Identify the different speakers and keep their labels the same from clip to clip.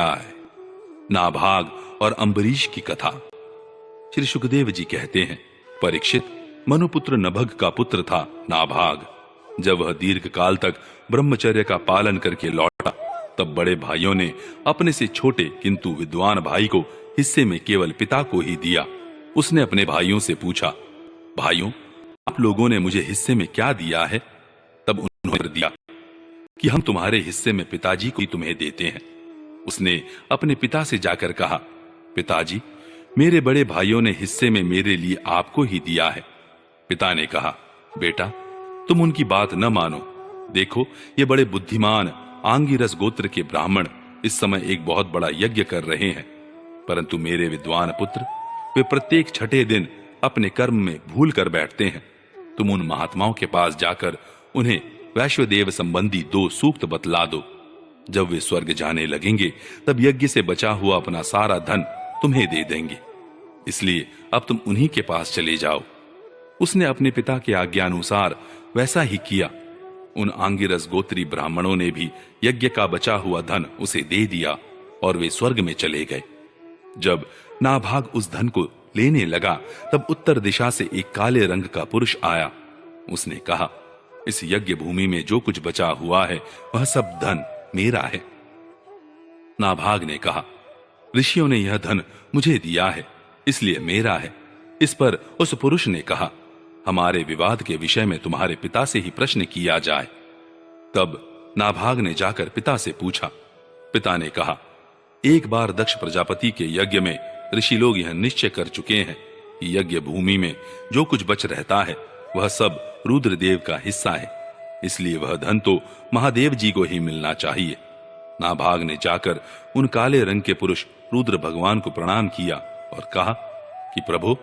Speaker 1: अध्याय नाभाग और अम्बरीश की कथा। श्री सुखदेव जी कहते हैं, परीक्षित, मनुपुत्र नभग का पुत्र था नाभाग। जब वह दीर्घ काल तक ब्रह्मचर्य का पालन करके लौटा, तब बड़े भाइयों ने अपने से छोटे किंतु विद्वान भाई को हिस्से में केवल पिता को ही दिया। उसने अपने भाइयों से पूछा, भाइयों, आप लोगों ने मुझे हिस्से में क्या दिया है? तब उन्होंने दिया कि हम तुम्हारे हिस्से में पिताजी को ही तुम्हें देते हैं। उसने अपने पिता से जाकर कहा, पिताजी, मेरे बड़े भाइयों ने हिस्से में मेरे लिए आपको ही दिया है। पिता ने कहा, बेटा, तुम उनकी बात न मानो। देखो, ये बड़े बुद्धिमान आंगिरस गोत्र के ब्राह्मण इस समय एक बहुत बड़ा यज्ञ कर रहे हैं, परंतु मेरे विद्वान पुत्र वे प्रत्येक छठे दिन अपने कर्म में भूल कर बैठते हैं। तुम उन महात्माओं के पास जाकर उन्हें वैश्वदेव संबंधी 2 सूक्त बतला दो। जब वे स्वर्ग जाने लगेंगे, तब यज्ञ से बचा हुआ अपना सारा धन तुम्हें दे देंगे। इसलिए अब तुम उन्हीं के पास चले जाओ। उसने अपने पिता के आज्ञानुसार वैसा ही किया। उन आंगिरस गोत्री ब्राह्मणों ने भी यज्ञ का बचा हुआ धन उसे दे दिया और वे स्वर्ग में चले गए। जब नाभाग उस धन को लेने लगा, तब उत्तर दिशा से एक काले रंग का पुरुष आया। उसने कहा, इस यज्ञ भूमि में जो कुछ बचा हुआ है वह सब धन मेरा है। नाभाग ने कहा, ऋषियों ने यह धन मुझे दिया है, इसलिए मेरा है। इस पर उस पुरुष ने कहा, हमारे विवाद के विषय में तुम्हारे पिता से ही प्रश्न किया जाए। तब नाभाग ने जाकर पिता से पूछा। पिता ने कहा, एक बार दक्ष प्रजापति के यज्ञ में ऋषि लोग यह निश्चय कर चुके हैं कि यज्ञ भूमि में जो कुछ बच रहता है वह सब रुद्रदेव का हिस्सा है, इसलिए वह धन तो महादेव जी को ही मिलना चाहिए। नाभाग ने जाकर उन काले रंग के पुरुष रुद्र भगवान को प्रणाम किया और कहा कि प्रभु,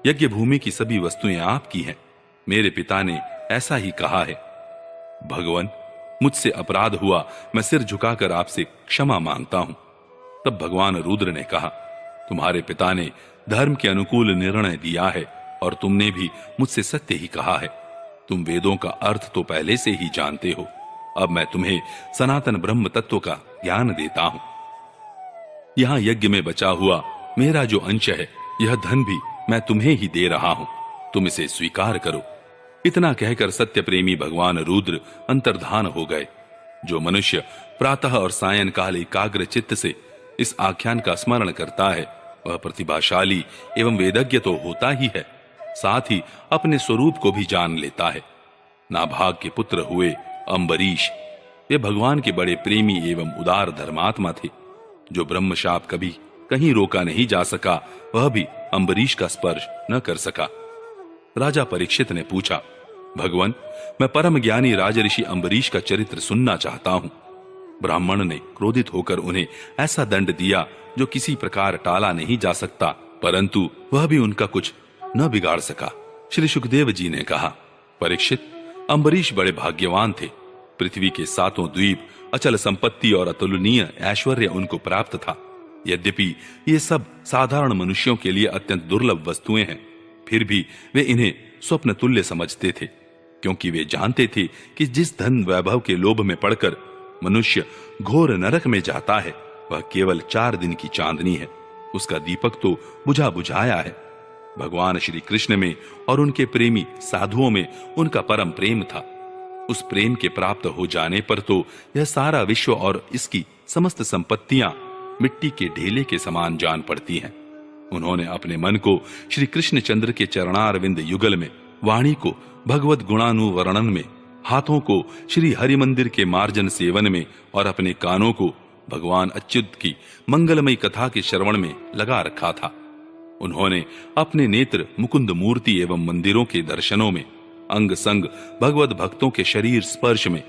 Speaker 1: यज्ञ भूमि की सभी वस्तुएं आपकी हैं। मेरे पिता ने ऐसा ही कहा है। भगवान, मुझसे अपराध हुआ, मैं सिर झुकाकर आपसे क्षमा मांगता हूं। तब भगवान रुद्र ने कहा, तुम्हारे पिता ने धर्म के अनुकूल निर्णय दिया है और तुमने भी मुझसे सत्य ही कहा है। तुम वेदों का अर्थ तो पहले से ही जानते हो। अब मैं तुम्हें सनातन ब्रह्म तत्व का ज्ञान देता हूं। यहां यज्ञ में बचा हुआ मेरा जो अंश है, यह धन भी मैं तुम्हें ही दे रहा हूं। तुम इसे स्वीकार करो। इतना कहकर सत्य प्रेमी भगवान रुद्र अंतर्धान हो गए। जो मनुष्य प्रातः और सायंकाल एकाग्र चित्त से इस आख्यान का स्मरण करता है, वह प्रतिभाशाली एवं वेदज्ञ तो होता ही है, साथ ही अपने स्वरूप को भी जान लेता है। नाभाग के पुत्र हुए अम्बरीश। वे भगवान के बड़े प्रेमी एवं उदार धर्मात्मा थे। जो ब्रह्मशाप कभी कहीं रोका नहीं जा सका, वह भी अम्बरीश का स्पर्श न कर सका। राजा परीक्षित ने पूछा, भगवान, मैं परम ज्ञानी राजऋषि अम्बरीश का चरित्र सुनना चाहता हूं। ब्राह्मण ने क्रोधित होकर उन्हें ऐसा दंड दिया जो किसी प्रकार टाला नहीं जा सकता, परंतु वह भी उनका कुछ न बिगाड़ सका। श्री सुखदेव जी ने कहा, परीक्षित, अम्बरीश बड़े भाग्यवान थे। पृथ्वी के 7 द्वीप, अचल संपत्ति और अतुलनीय ऐश्वर्य उनको प्राप्त था। यद्यपि ये सब साधारण मनुष्यों के लिए अत्यंत दुर्लभ वस्तुएं हैं, फिर भी वे इन्हें स्वप्न तुल्य समझते थे, क्योंकि वे जानते थे कि जिस धन वैभव के लोभ में पड़कर मनुष्य घोर नरक में जाता है, वह केवल 4 दिन की चांदनी है। उसका दीपक तो बुझा बुझाया है। भगवान श्री कृष्ण में और उनके प्रेमी साधुओं में उनका परम प्रेम था। उस प्रेम के प्राप्त हो जाने पर तो यह सारा विश्व और इसकी समस्त संपत्तियां मिट्टी के ढेले के समान जान पड़ती हैं। उन्होंने अपने मन को श्री कृष्ण चंद्र के चरणारविंद युगल में, वाणी को भगवत गुणानुवर्णन में, हाथों को श्री हरि मंदिर के मार्जन सेवन में और अपने कानों को भगवान अच्युत की मंगलमयी कथा के श्रवण में लगा रखा था। उन्होंने अपने नेत्र मुकुंद मूर्ति एवं मंदिरों के दर्शनों में, अंग संग भगवत भक्तों के शरीर स्पर्श में,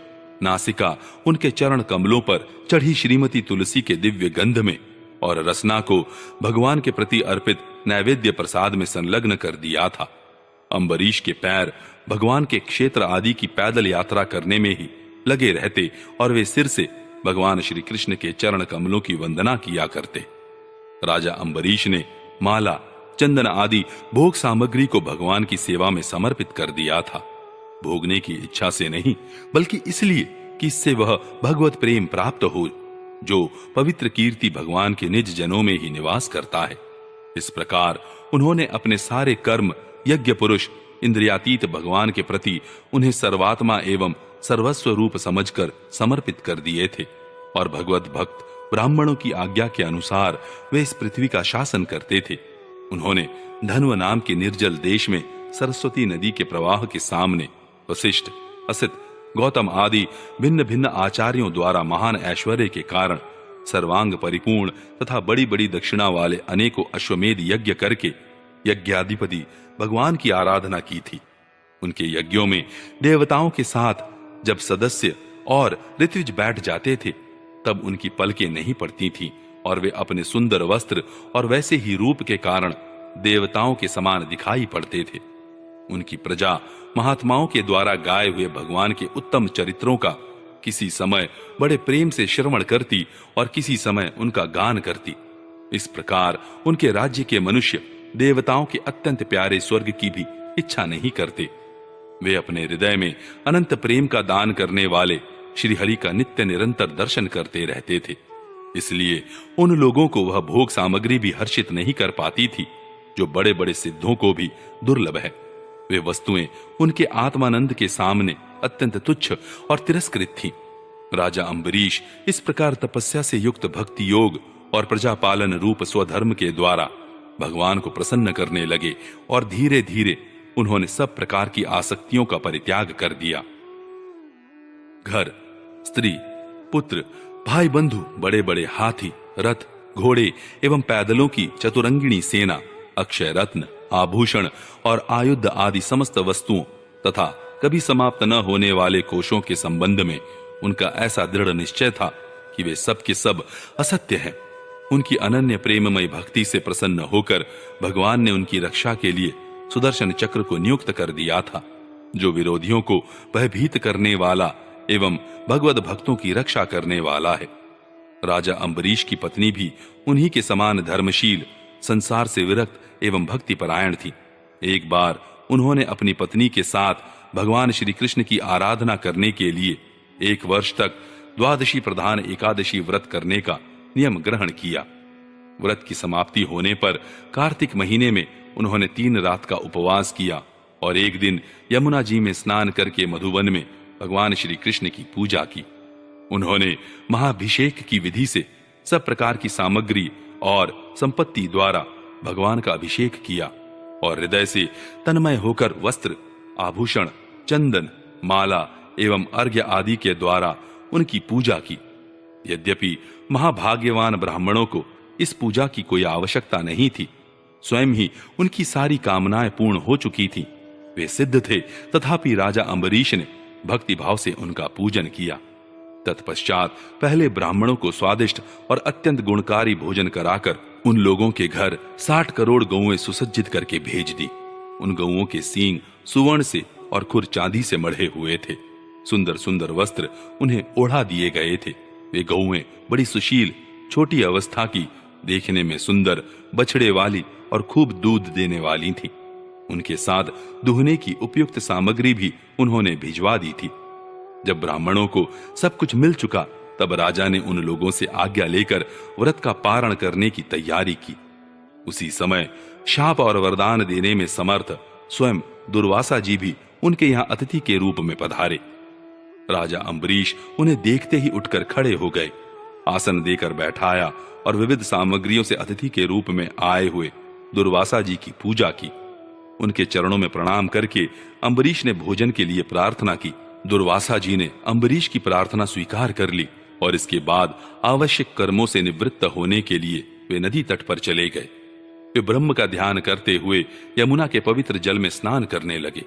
Speaker 1: नासिका उनके चरण कमलों पर चढ़ी श्रीमती तुलसी के दिव्य गंध में और रसना को भगवान के प्रति अर्पित नैवेद्य प्रसाद में संलग्न कर दिया था। अम्बरीश के पैर भगवान के क्षेत्र आदि की पैदल यात्रा करने में ही लगे रहते और वे सिर से भगवान श्री कृष्ण के चरण कमलों की वंदना किया करते। राजा अम्बरीश ने माला, चंदन आदि भोग सामग्री को भगवान की सेवा में समर्पित कर दिया था। भोगने की इच्छा से नहीं, बल्कि इसलिए कि इससे वह भगवत प्रेम प्राप्त हो। जो पवित्र कीर्ति भगवान के निज जनों में ही निवास करता है। इस प्रकार उन्होंने अपने सारे कर्म यज्ञ पुरुष इंद्रियातीत भगवान के प्रति उन्हें सर्वात्मा एवं सर्वस्व रूप समझकर समर्पित कर दिए थे और भगवत भक्त ब्राह्मणों की आज्ञा के अनुसार वे इस पृथ्वी का शासन करते थे। उन्होंने धन्व नाम के निर्जल देश में सरस्वती नदी के प्रवाह के सामने वशिष्ठ, असित, गौतम आदि भिन्न भिन्न आचार्यों द्वारा महान ऐश्वर्य के कारण सर्वांग परिपूर्ण तथा बड़ी बड़ी दक्षिणा वाले अनेकों अश्वमेध यज्ञ करके यज्ञाधिपति भगवान की आराधना की थी। उनके यज्ञों में देवताओं के साथ जब सदस्य और ऋत्विज बैठ जाते थे तब उनकी पलकें नहीं पड़ती थीं और वे अपने सुंदर वस्त्र और वैसे ही रूप के कारण देवताओं के समान दिखाई पड़ते थे। उनकी प्रजा महात्माओं के द्वारा गाए हुए भगवान के उत्तम चरित्रों का किसी समय बड़े प्रेम से श्रवण करती और किसी समय उनका गान करती। इस प्रकार उनके राज्य के मनुष्य देवताओं के अत्यंत प्यारे स्वर्ग की भी इच्छा नहीं करते। वे अपने हृदय में अनंत प्रेम का दान करने वाले श्री हरि का नित्य निरंतर दर्शन करते रहते थे। इसलिए उन लोगों को वह भोग सामग्री भी हर्षित नहीं कर पाती थी जो बड़े बड़े सिद्धों को भी दुर्लभ है। वे वस्तुएं उनके आत्मानंद के सामने अत्यंत तुच्छ और तिरस्कृत थीं। राजा अम्बरीश इस प्रकार तपस्या से युक्त भक्ति योग और प्रजापालन रूप स्वधर्म के द्वारा भगवान को प्रसन्न करने लगे और धीरे धीरे उन्होंने सब प्रकार की आसक्तियों का परित्याग कर दिया। घर, स्त्री, पुत्र, भाई बंधु, बड़े बड़े हाथी, रथ, घोड़े एवं पैदलों की चतुरंगिणी सेना, अक्षय रत्न, आभूषण और आयुध आदि समस्त वस्तुओं तथा कभी समाप्त न होने वाले कोशों के संबंध में उनका ऐसा दृढ़ निश्चय था कि वे सब के सब असत्य हैं। उनकी अनन्य प्रेममय भक्ति से प्रसन्न होकर भगवान ने उनकी रक्षा के लिए सुदर्शन चक्र को नियुक्त कर दिया था, जो विरोधियों को भयभीत करने वाला एवं भगवत भक्तों की रक्षा करने वाला है। राजा अम्बरीश की पत्नी भी उन्हीं के समान धर्मशील, संसार से विरक्त एवं भक्ति परायण थी। एक बार उन्होंने अपनी पत्नी के साथ भगवान श्री कृष्ण की आराधना करने के लिए 1 वर्ष तक द्वादशी प्रधान एकादशी व्रत करने का नियम ग्रहण किया। व्रत की समाप्ति होने पर कार्तिक महीने में उन्होंने 3 रात का उपवास किया और एक दिन यमुना जी में स्नान करके मधुवन में भगवान श्री कृष्ण की पूजा की। उन्होंने महाभिषेक की विधि से सब प्रकार की सामग्री और संपत्ति द्वारा भगवान का अभिषेक किया और हृदय से तन्मय होकर वस्त्र, आभूषण, चंदन, माला एवं अर्घ्य आदि के द्वारा उनकी पूजा की। यद्यपि महाभाग्यवान ब्राह्मणों को इस पूजा की कोई आवश्यकता नहीं थी, स्वयं ही उनकी सारी कामनाएं पूर्ण हो चुकी थीं। वे सिद्ध थे, तथापि राजा अम्बरीश ने भक्ति भाव से उनका पूजन किया। तत्पश्चात पहले ब्राह्मणों को स्वादिष्ट और अत्यंत गुणकारी भोजन कराकर उन लोगों के घर 60 करोड़ गौएं सुसज्जित करके भेज दी। उन गौओं के सींग सुवर्ण से और खुर चांदी से मढ़े हुए थे। सुंदर सुंदर वस्त्र उन्हें ओढ़ा दिए गए थे। वे गौएं बड़ी सुशील, छोटी अवस्था की, देखने में सुंदर, बछड़े वाली और खूब दूध देने वाली थी। उनके साथ दुहने की उपयुक्त सामग्री भी उन्होंने भिजवा दी थी। जब ब्राह्मणों को सब कुछ मिल चुका तब राजा ने उन लोगों से आज्ञा लेकर व्रत का पारण करने की तैयारी की। उसी समय शाप और वरदान देने में समर्थ स्वयं दुर्वासा जी भी उनके यहां अतिथि के रूप में पधारे। राजा अम्बरीश उन्हें देखते ही उठकर खड़े हो गए, आसन देकर बैठाया और विविध सामग्रियों से अतिथि के रूप में आए हुए दुर्वासा जी की पूजा की। उनके चरणों में प्रणाम करके अम्बरीश ने भोजन के लिए प्रार्थना की। दुर्वासा जी ने अम्बरीश की प्रार्थना स्वीकार कर ली और इसके बाद आवश्यक कर्मों से निवृत्त होने के लिए वे नदी तट पर चले गए। वे ब्रह्म का ध्यान करते हुए यमुना के पवित्र जल में स्नान करने लगे।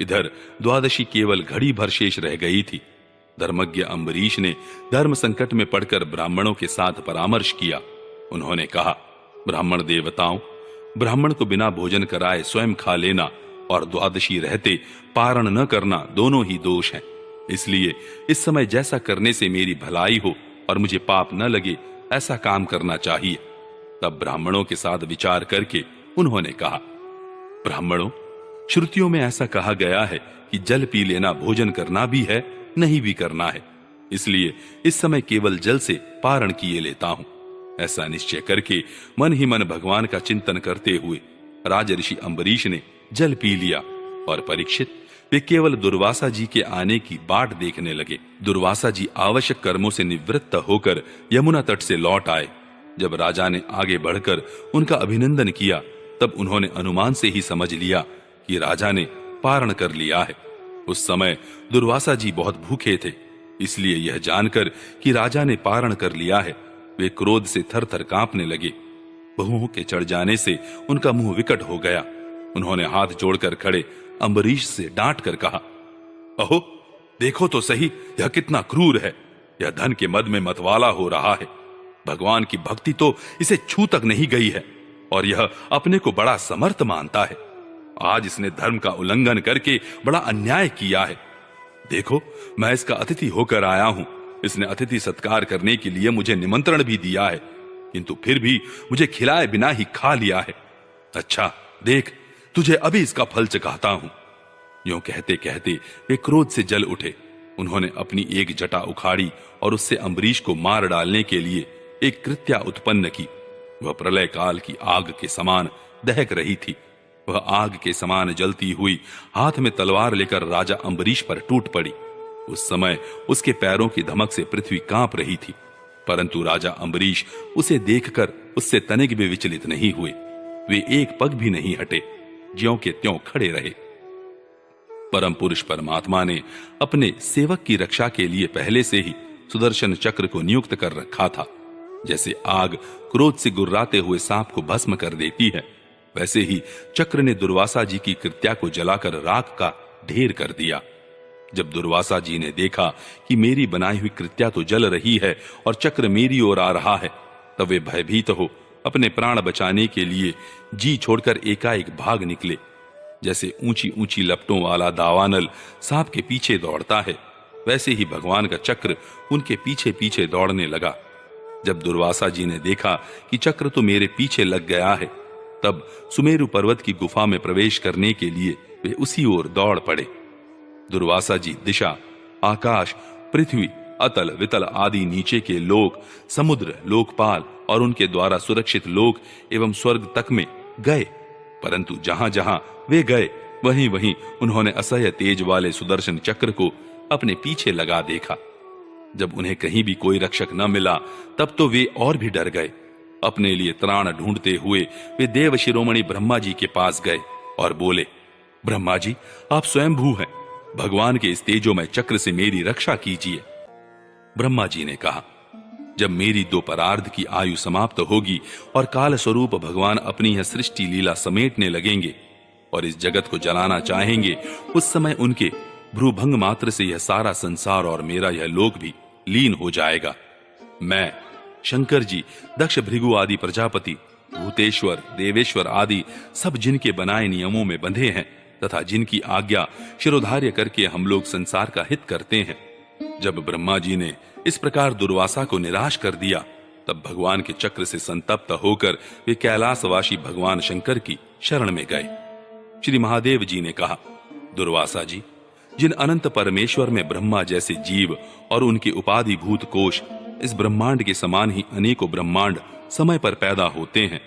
Speaker 1: इधर द्वादशी केवल घड़ी भर शेष रह गई थी। धर्मज्ञ अम्बरीश ने धर्म संकट में पड़कर ब्राह्मणों के साथ परामर्श किया। उन्होंने कहा, ब्राह्मण देवताओं, ब्राह्मण को बिना भोजन कराए स्वयं खा लेना और द्वादशी रहते पारण न करना दोनों ही दोष हैं। इसलिए इस समय जैसा करने से मेरी भलाई हो और मुझे पाप न लगे ऐसा काम करना चाहिए। तब ब्राह्मणों के साथ विचार करके उन्होंने कहा, ब्राह्मणों, श्रुतियों में ऐसा कहा गया है कि जल पी लेना भोजन करना भी है, नहीं भी करना है। इसलिए इस समय केवल जल से पारण किए लेता हूं। ऐसा निश्चय करके मन ही मन भगवान का चिंतन करते हुए राजऋषि अम्बरीश ने जल पी लिया और परीक्षित वे केवल दुर्वासा जी के आने की बाट देखने लगे। दुर्वासा जी आवश्यक कर्मों से निवृत्त होकर यमुना तट से लौट आए। जब राजा ने आगे बढ़कर उनका अभिनंदन किया तब उन्होंने अनुमान से ही समझ लिया कि राजा ने पारण कर लिया है। उस समय दुर्वासा जी बहुत भूखे थे, इसलिए यह जानकर कि राजा ने पारण कर लिया है वे क्रोध से थर-थर कांपने लगे। बहुओं के चढ़ जाने से उनका मुंह विकट हो गया। उन्होंने हाथ जोड़कर खड़े अम्बरीश से डांट कर कहा, अहो देखो तो सही, यह कितना क्रूर है। यह धन के मद में मतवाला हो रहा है। भगवान की भक्ति तो इसे छू तक नहीं गई है और यह अपने को बड़ा समर्थ मानता है। आज इसने धर्म का उल्लंघन करके बड़ा अन्याय किया है। देखो मैं इसका अतिथि होकर आया हूं। इसने अतिथि सत्कार करने के लिए मुझे निमंत्रण भी दिया है, किंतु फिर भी मुझे खिलाए बिना ही खा लिया है। अच्छा देख, तुझे अभी इसका फल चखाता हूं। यूं कहते कहते वे क्रोध से जल उठे। उन्होंने अपनी एक जटा उखाड़ी और उससे अम्बरीश को मार डालने के लिए एक कृत्या उत्पन्न की। वह प्रलय काल की आग के समान दहक रही थी। वह आग के समान जलती हुई हाथ में तलवार लेकर राजा अम्बरीश पर टूट पड़ी। उस समय उसके पैरों की धमक से पृथ्वी कांप रही थी, परंतु राजा अम्बरीश उसे देखकर उससे तनिक भी विचलित नहीं हुए। वे एक पग भी नहीं हटे, ज्यों के त्यों खड़े रहे। परम पुरुष परमात्मा ने अपने सेवक की रक्षा के लिए पहले से ही सुदर्शन चक्र को नियुक्त कर रखा था। जैसे आग क्रोध से गुर्राते हुए सांप को भस्म कर देती है, वैसे ही चक्र ने दुर्वासा जी की कृत्या को जलाकर राख का ढेर कर दिया। जब दुर्वासा जी ने देखा कि मेरी बनाई हुई कृत्या तो जल रही है और चक्र मेरी ओर आ रहा है, तब वे भयभीत हो अपने प्राण बचाने के लिए जी छोड़कर एकाएक भाग निकले। जैसे ऊंची ऊंची लपटों वाला दावानल सांप के पीछे दौड़ता है, वैसे ही भगवान का चक्र उनके पीछे पीछे दौड़ने लगा। जब दुर्वासा जी ने देखा कि चक्र तो मेरे पीछे लग गया है, तब सुमेरु पर्वत की गुफा में प्रवेश करने के लिए वे उसी ओर दौड़ पड़े। दुर्वासा जी दिशा, आकाश, पृथ्वी, अतल वितल आदि नीचे के लोक, समुद्र, लोकपाल और उनके द्वारा सुरक्षित लोक एवं स्वर्ग तक में गए, परंतु जहां जहां वे गए वहीं वहीं उन्होंने असह्य तेज वाले सुदर्शन चक्र को अपने पीछे लगा देखा। जब उन्हें कहीं भी कोई रक्षक न मिला, तब तो वे और भी डर गए। अपने लिए त्राण ढूंढते हुए वे देव शिरोमणि ब्रह्मा जी के पास गए और बोले, ब्रह्मा जी आप स्वयंभू हैं, भगवान के इस तेजोमय चक्र से मेरी रक्षा कीजिए। ब्रह्मा जी ने कहा, जब मेरी दोपरार्ध की आयु समाप्त होगी और काल स्वरूप भगवान अपनी यह सृष्टि लीला समेटने लगेंगे और इस जगत को जलाना चाहेंगे, उस समय उनके भ्रूभंग मात्र से यह सारा संसार और मेरा यह लोक भी लीन हो जाएगा। मैं, शंकर जी, दक्ष, भृगु आदि प्रजापति, भूतेश्वर, देवेश्वर आदि सब जिनके बनाए नियमों में बंधे हैं तथा जिनकी आज्ञा शिरोधार्य करके हम लोग संसार का हित करते हैं। जब ब्रह्मा जी ने इस प्रकार दुर्वासा को निराश कर दिया, तब भगवान के चक्र से संतप्त होकर वे कैलाशवासी भगवान शंकर की शरण में गए। श्री महादेव जी ने कहा, दुर्वासा जी, जिन अनंत परमेश्वर में ब्रह्मा जैसे जीव और उनके उपाधिभूत कोश, इस ब्रह्मांड के समान ही अनेकों ब्रह्मांड समय पर पैदा होते हैं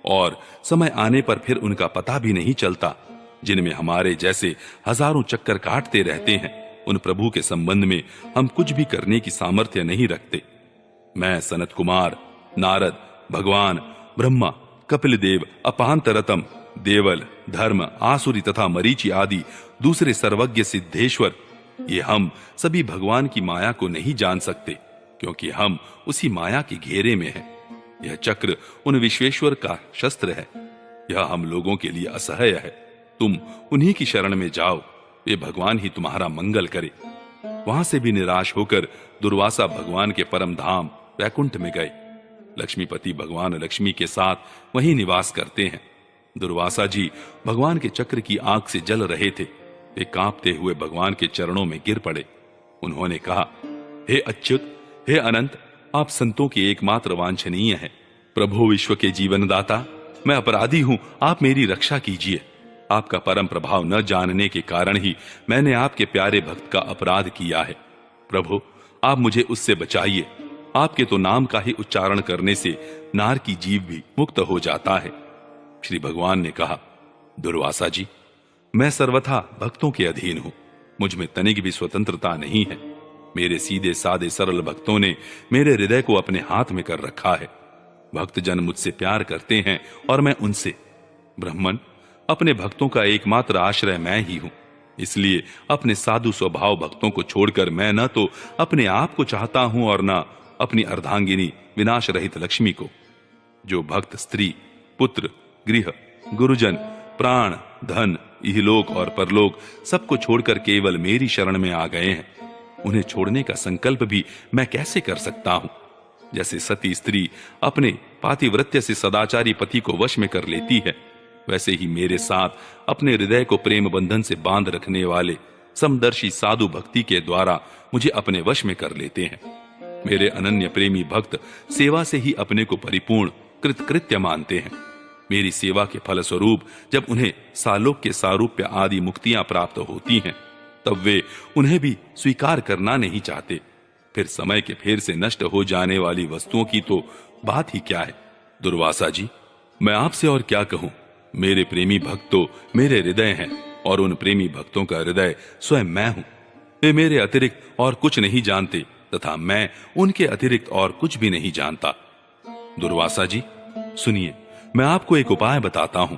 Speaker 1: और समय आने पर फिर उनका पता भी नहीं चलता, जिनमें हमारे जैसे हजारों चक्कर काटते रहते हैं, उन प्रभु के संबंध में हम कुछ भी करने की सामर्थ्य नहीं रखते। मैं सनत कुमार, नारद, भगवान, ब्रह्मा, कपिल देव, अपांतरतम, देवल, धर्म, आसुरी तथा मरीचि आदि दूसरे सर्वज्ञ सिद्धेश्वर, ये हम सभी भगवान की माया को नहीं जान सकते, क्योंकि हम उसी माया के घेरे में हैं। यह चक्र उन विश्वेश्वर का शस्त्र है, यह हम लोगों के लिए असह्य है। तुम उन्हीं की शरण में जाओ, वे भगवान ही तुम्हारा मंगल करे। वहां से भी निराश होकर दुर्वासा भगवान के परम धाम वैकुंठ में गए। लक्ष्मीपति भगवान लक्ष्मी के साथ वहीं निवास करते हैं। दुर्वासा जी भगवान के चक्र की आग से जल रहे थे। वे कांपते हुए भगवान के चरणों में गिर पड़े। उन्होंने कहा, हे अच्युत, हे अनंत, आप संतों के एकमात्र वांछनीय हैं। प्रभु विश्व के जीवनदाता, मैं अपराधी हूं, आप मेरी रक्षा कीजिए। आपका परम प्रभाव न जानने के कारण ही मैंने आपके प्यारे भक्त का अपराध किया है। प्रभु, आप मुझे उससे बचाइए। आपके तो नाम का ही उच्चारण करने से नार की जीव भी मुक्त हो जाता है। श्री भगवान ने कहा, दुर्वासा जी, मैं सर्वथा भक्तों के अधीन हूं, मुझ में तनिक भी स्वतंत्रता नहीं है। मेरे सीधे साधे सरल भक्तों ने मेरे हृदय को अपने हाथ में कर रखा है। भक्तजन मुझसे प्यार करते हैं और मैं उनसे। ब्राह्मण, अपने भक्तों का एकमात्र आश्रय मैं ही हूं, इसलिए अपने साधु स्वभाव भक्तों को छोड़कर मैं न तो अपने आप को चाहता हूं और न अपनी अर्धांगिनी विनाश रहित लक्ष्मी को। जो भक्त स्त्री, पुत्र, गृह, गुरुजन, प्राण, धन, इहलोक और परलोक सबको छोड़कर केवल मेरी शरण में आ गए हैं, उन्हें छोड़ने का संकल्प भी मैं कैसे कर सकता हूं? जैसे सती स्त्री अपने पातिव्रत्य से सदाचारी पति को वश में कर लेती है, वैसे ही मेरे साथ अपने हृदय को प्रेम बंधन से बांध रखने वाले समदर्शी साधु भक्ति के द्वारा मुझे अपने वश में कर लेते हैं। मेरे अनन्य प्रेमी भक्त सेवा से ही अपने को परिपूर्ण कृतकृत्य मानते हैं। मेरी सेवा के फलस्वरूप जब उन्हें सालोक के सारूप्य आदि मुक्तियां प्राप्त होती हैं, तब वे उन्हें भी स्वीकार करना नहीं चाहते। फिर समय के फेर से नष्ट हो जाने वाली वस्तुओं की तो बात ही क्या है। दुर्वासा जी, मैं आपसे और क्या कहूं। मेरे प्रेमी भक्त तो मेरे हृदय हैं और उन प्रेमी भक्तों का हृदय स्वयं मैं हूं। वे मेरे अतिरिक्त और कुछ नहीं जानते तथा मैं उनके अतिरिक्त और कुछ भी नहीं जानता। दुर्वासा जी, सुनिए, मैं आपको एक उपाय बताता हूं,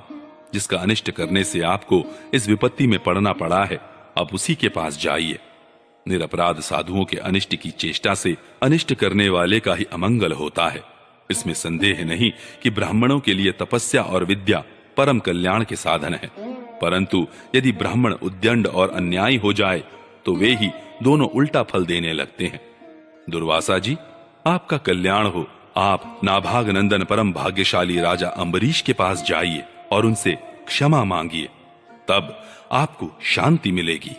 Speaker 1: जिसका अनिष्ट करने से आपको इस विपत्ति में पड़ना पड़ा है। आप उसी के पास जाइए। निरपराध साधुओं के अनिष्ट की चेष्टा से अनिष्ट करने वाले का ही अमंगल होता है। इसमें संदेह नहीं कि ब्राह्मणों के लिए तपस्या और विद्या परम कल्याण के साधन है, परंतु यदि ब्राह्मण उद्दंड और अन्यायी हो जाए तो वे ही दोनों उल्टा फल देने लगते हैं। दुर्वासा जी, आपका कल्याण हो। आप नाभाग नंदन परम भाग्यशाली राजा अम्बरीश के पास जाइए और उनसे क्षमा मांगिए, तब आपको शांति मिलेगी।